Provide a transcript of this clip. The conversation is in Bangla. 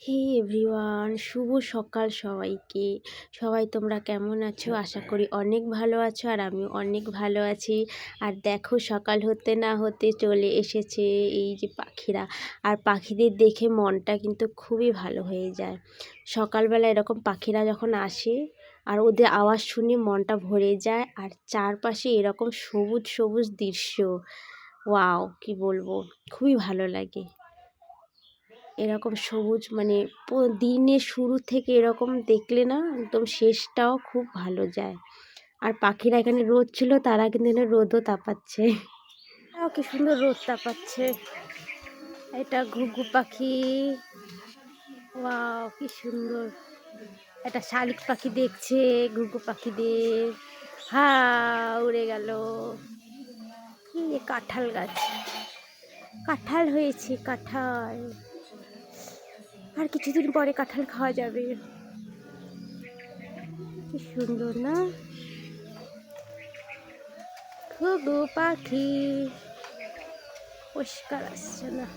হে এভরিওয়ান, শুভ সকাল সবাইকে। সবাই তোমরা কেমন আছো? আশা করি অনেক ভালো আছো, আর আমি অনেক ভালো আছি। আর দেখো, সকাল হতে না হতে চলে এসেছে এই যে পাখিরা। আর পাখিদের দেখে মনটা কিন্তু খুবই ভালো হয়ে যায়। সকালবেলা এরকম পাখিরা যখন আসে আর ওদের আওয়াজ শুনে মনটা ভরে যায়। আর চারপাশে এরকম সবুজ সবুজ দৃশ্য, ওয়াও, কি বলবো, খুবই ভালো লাগে। এরকম সবুজ মানে দিনের শুরু থেকে এরকম দেখলে না একদম শেষটাও খুব ভালো যায়। আর পাখিরা এখানে রোদ ছিল, তারা কিন্তু এখানে রোদও তাপাচ্ছে। কি সুন্দর রোদ তাপাচ্ছে। এটা ঘুঘু পাখি, ওয়াও কি সুন্দর। এটা শালিক পাখি দেখছে ঘুঘু পাখিদের। উড়ে গেল। কি কাঁঠাল গাছ, কাঁঠাল হয়েছে, কাঁঠাল। আর কিছুদিন পরে কাঁঠাল খাওয়া যাবে। কি সুন্দর না ঘুঘু পাখি। পরিষ্কার আসছে না।